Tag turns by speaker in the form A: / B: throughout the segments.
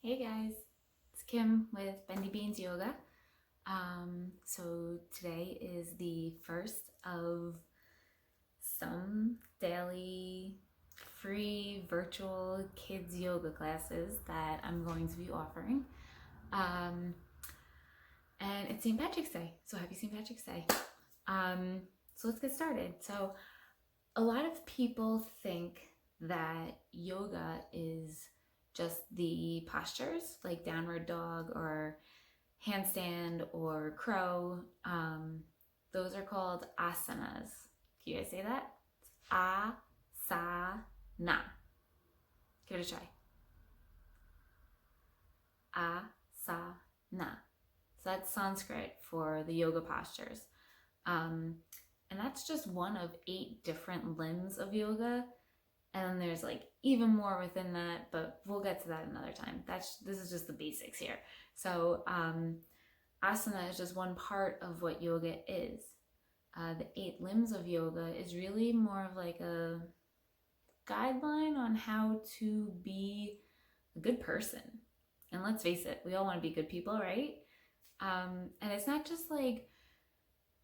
A: Hey guys, it's Kim with Bendy Beans Yoga. So today is the first of some daily free virtual kids yoga classes that I'm going to be offering. Um, and it's St. Patrick's Day, so happy St. Patrick's Day. So let's get started. So a lot of people think that yoga is just the postures like downward dog or handstand or crow. Those are called asanas. Can you guys say that? Asana. Give it a try. Asana. So that's Sanskrit for the yoga postures. And that's just one of 8 different limbs of yoga. And then there's like even more within that, but we'll get to that another time. This is just the basics here. So asana is just one part of what yoga is. The 8 limbs of yoga is really more of like a guideline on how to be a good person. And let's face it, we all want to be good people, right? And it's not just like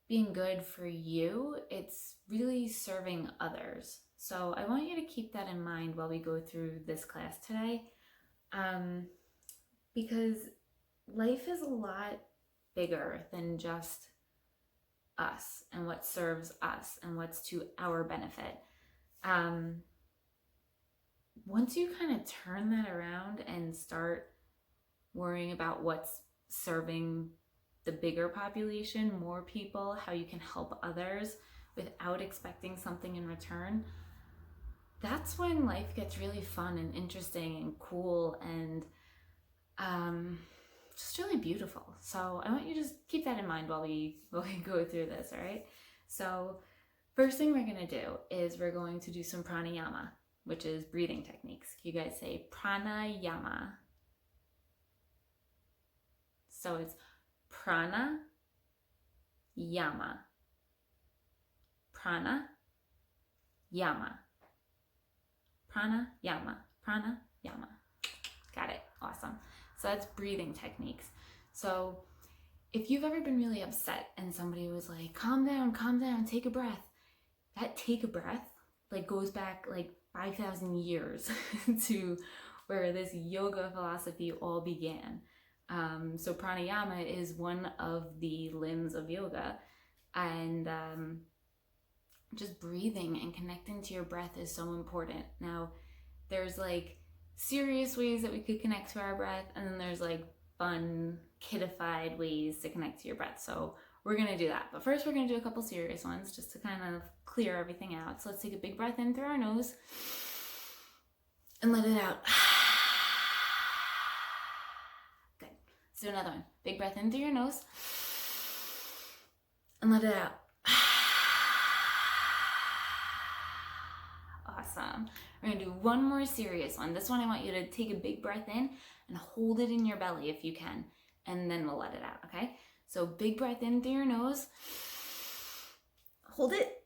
A: being good for you, it's really serving others. So I want you to keep that in mind while we go through this class today, because life is a lot bigger than just us and what serves us and what's to our benefit. Once you kind of turn that around and start worrying about what's serving the bigger population, more people, how you can help others without expecting something in return, that's when life gets really fun and interesting and cool and just really beautiful. So I want you to just keep that in mind while we go through this, all right? So first thing we're going to do is we're going to do some pranayama, which is breathing techniques. You guys say pranayama. So it's prana yama. Prana yama. Prana yama. Prana yama. Got it. Awesome. So that's breathing techniques. So if you've ever been really upset and somebody was like, calm down, take a breath. That take a breath like goes back like 5,000 years to where this yoga philosophy all began. So pranayama is one of the limbs of yoga, and just breathing and connecting to your breath is so important. Now, there's like serious ways that we could connect to our breath, and then there's like fun, kiddified ways to connect to your breath. So we're gonna do that. But first, we're gonna do a couple serious ones just to kind of clear everything out. So let's take a big breath in through our nose and let it out. Good. Let's do another one. Big breath in through your nose and let it out. Awesome. We're gonna do one more serious one. This one I want you to take a big breath in and hold it in your belly if you can, and then we'll let it out, okay? So big breath in through your nose. Hold it.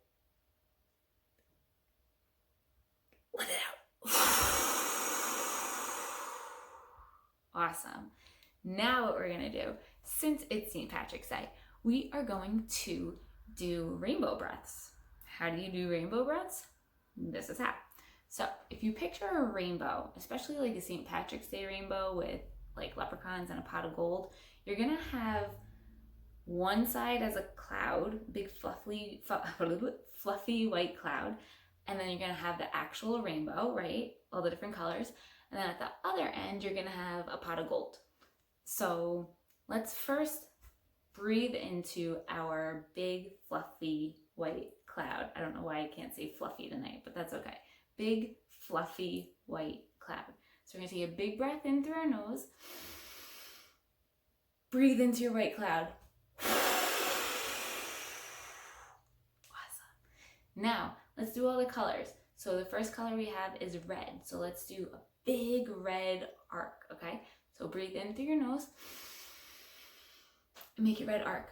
A: Let it out. Awesome. Now what we're gonna do, since it's St. Patrick's Day, we are going to do rainbow breaths. How do you do rainbow breaths? This is how. So if you picture a rainbow, especially like a St. Patrick's Day rainbow with like leprechauns and a pot of gold, you're gonna have one side as a cloud, big fluffy white cloud, and then you're gonna have the actual rainbow, right? All the different colors. And then at the other end, you're gonna have a pot of gold. So let's first breathe into our big fluffy white cloud. I don't know why I can't say fluffy tonight, but that's okay. Big fluffy white cloud. So we're gonna take a big breath in through our nose. Breathe into your white cloud. Awesome. Now let's do all the colors. So the first color we have is red. So let's do a big red arc, okay? So breathe in through your nose and make your red arc.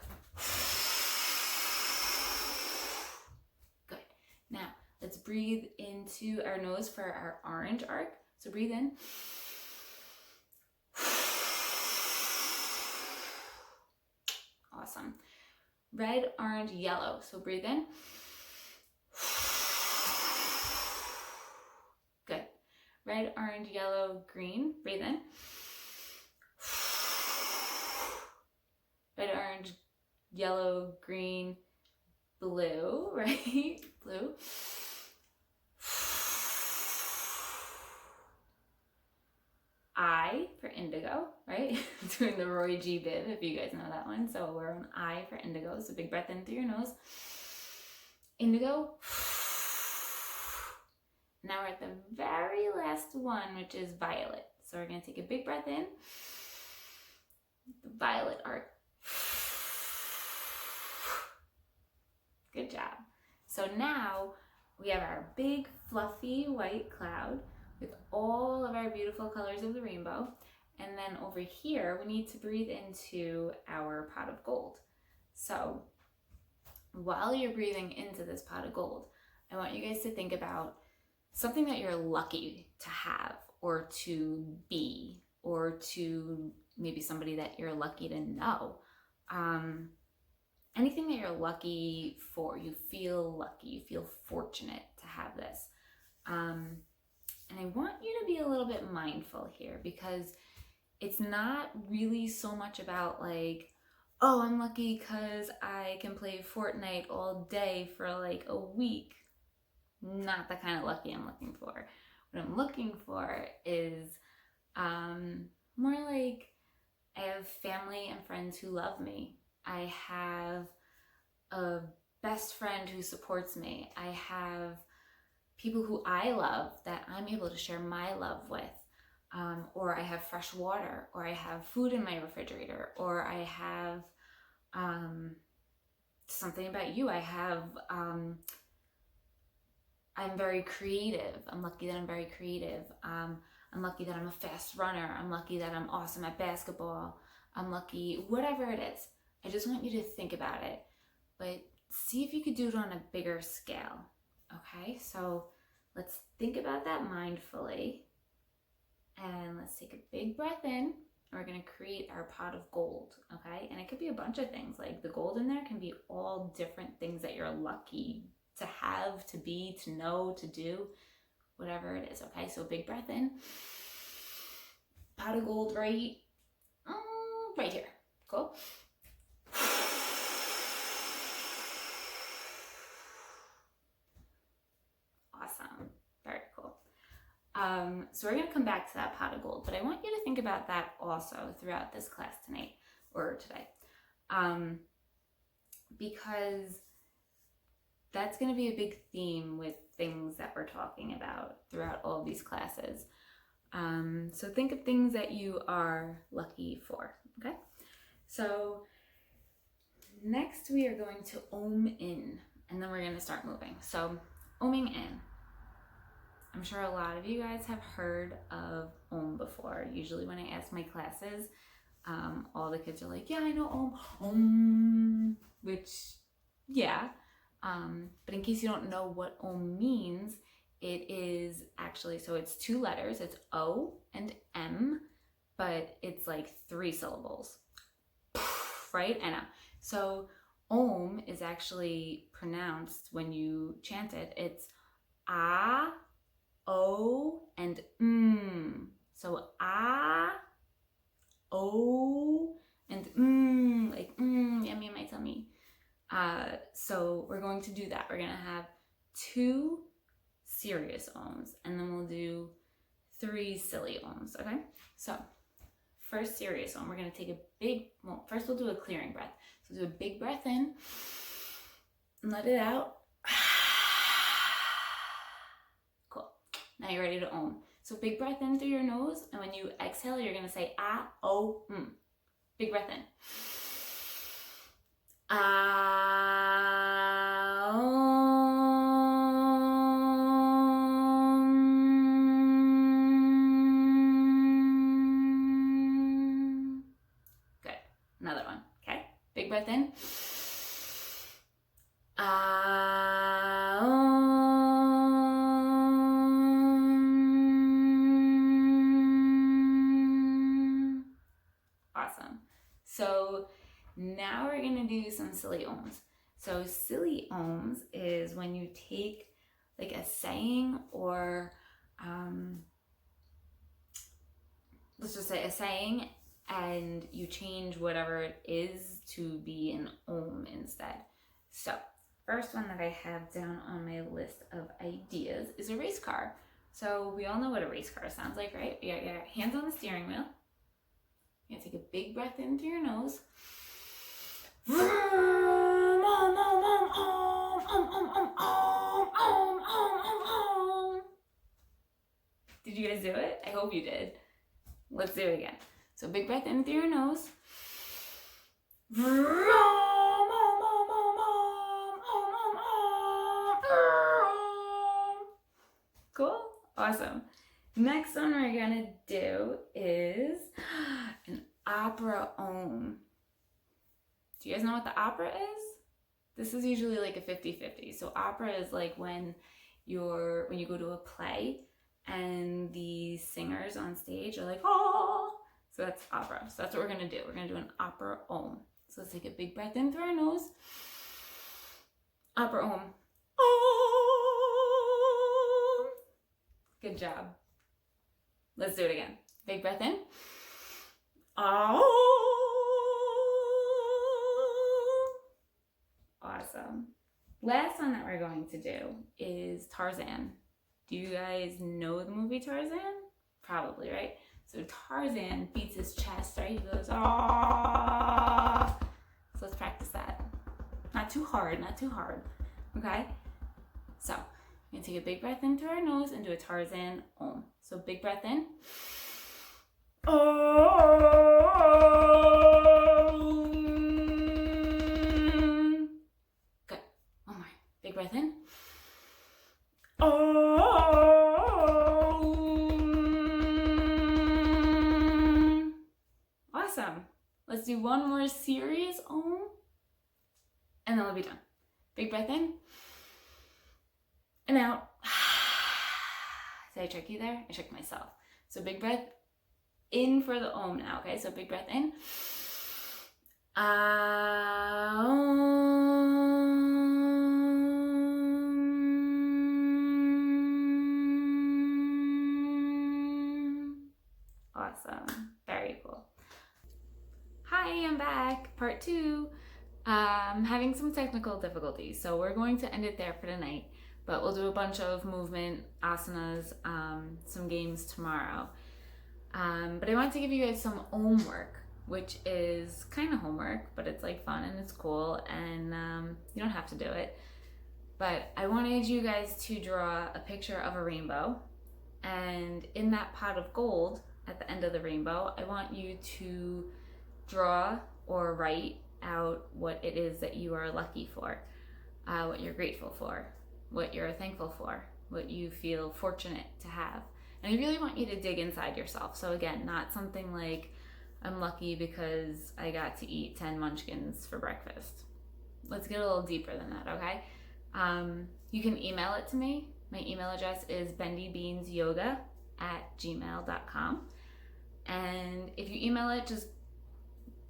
A: Good. Now, let's breathe into our nose for our orange arc. So breathe in. Awesome. Red, orange, yellow. So breathe in. Good. Red, orange, yellow, green. Breathe in. Red, orange, yellow, green, blue, right? Blue. I for indigo, right? Doing the Roy G bib, if you guys know that one. So we're on I for indigo. So big breath in through your nose. Indigo. Now we're at the very last one, which is violet. So we're going to take a big breath in. The violet art. Good job. So now we have our big fluffy white cloud with all of our beautiful colors of the rainbow. And then over here, we need to breathe into our pot of gold. So while you're breathing into this pot of gold, I want you guys to think about something that you're lucky to have or to be, or to maybe somebody that you're lucky to know. Anything that you're lucky for, you feel lucky, you feel fortunate to have this. And I want you to be a little bit mindful here, because it's not really so much about like, oh, I'm lucky because I can play Fortnite all day for like a week. Not the kind of lucky I'm looking for. What I'm looking for is more like, I have family and friends who love me. I have a best friend who supports me. I have people who I love that I'm able to share my love with. Or I have fresh water, or I have food in my refrigerator, or I have something about you. I have, I'm very creative. I'm lucky that I'm very creative. I'm lucky that I'm a fast runner. I'm lucky that I'm awesome at basketball. I'm lucky, whatever it is. I just want you to think about it, but see if you could do it on a bigger scale. Okay, so let's think about that mindfully. And let's take a big breath in. We're going to create our pot of gold, okay? And it could be a bunch of things. Like the gold in there can be all different things that you're lucky to have, to be, to know, to do, whatever it is, okay? So big breath in. Pot of gold right here. Cool. Awesome. Very cool. So we're going to come back to that pot of gold, but I want you to think about that also throughout this class tonight or today, because that's going to be a big theme with things that we're talking about throughout all these classes. So think of things that you are lucky for, okay? So next we are going to Om in, and then we're going to start moving. So Oming in. I'm sure a lot of you guys have heard of Om before. Usually when I ask my classes, all the kids are like, yeah, I know Om, Om, which, yeah. But in case you don't know what Om means, it is actually, so it's 2 letters. It's O and M, but it's like 3 syllables, right? I know. So Om is actually pronounced, when you chant it, it's A, O, and So A, O, and like yummy in my tummy. So we're going to do that. We're going to have 2 serious Oms, and then we'll do 3 silly Oms, okay? So first serious Om, we're going to take a big, well, first we'll do a clearing breath. So do a big breath in, and let it out. Cool. Now you're ready to Om. So big breath in through your nose, and when you exhale, you're going to say Ah, O, M. Big breath in. Ah, Om. Good. Another one. Okay. Big breath in. Ah, Om. Awesome. So Now we're gonna do some silly ohms. So silly ohms is when you take like a saying or let's just say a saying and you change whatever it is to be an ohm instead. So first one that I have down on my list of ideas is a race car. So we all know what a race car sounds like, right? You got your hands on the steering wheel. You're gonna take a big breath in through your nose. Did you guys do it? I hope you did. Let's do it again. So big breath in through your nose. Cool? Awesome. Next one we're gonna do is an opera ohm. Do you guys know what the opera is? This is usually like a 50-50. So opera is like when you go to a play and the singers on stage are like, oh, so that's opera. So that's what we're gonna do. We're gonna do an opera ohm. So let's take a big breath in through our nose. Opera ohm. Om. Good job. Let's do it again. Big breath in. Om. Awesome. Last one that we're going to do is Tarzan. Do you guys know the movie Tarzan? Probably, right? So Tarzan beats his chest, right? He goes, ah. So let's practice that. Not too hard, not too hard. Okay? So, we're going to take a big breath in through our nose and do a Tarzan ohm. So big breath in. Om. Good. One more. Big breath in. Om. Awesome. Let's do one more serious om, and then we'll be done. Big breath in and out. Did I trick you there? I tricked myself. So big breath in for the om now, okay? So big breath in. Awesome. Very cool. Hi, I'm back. Part 2. Having some technical difficulties, so we're going to end it there for tonight, but we'll do a bunch of movement, asanas, some games tomorrow. But I want to give you guys some ohm work, which is kind of homework, but it's like fun and it's cool, and you don't have to do it. But I wanted you guys to draw a picture of a rainbow, and in that pot of gold at the end of the rainbow, I want you to draw or write out what it is that you are lucky for, what you're grateful for, what you're thankful for, what you feel fortunate to have. And I really want you to dig inside yourself. So again, not something like, I'm lucky because I got to eat 10 munchkins for breakfast. Let's get a little deeper than that, okay? You can email it to me. My email address is bendybeansyoga@gmail.com. And if you email it, just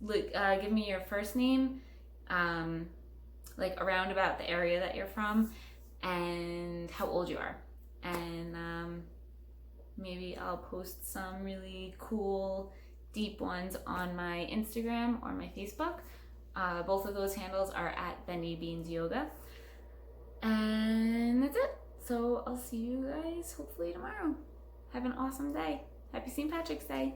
A: give me your first name, like around about the area that you're from, and how old you are. And maybe I'll post some really cool, deep ones on my Instagram or my Facebook. Both of those handles are at bendybeansyoga. And that's it. So I'll see you guys hopefully tomorrow. Have an awesome day. Happy St. Patrick's Day.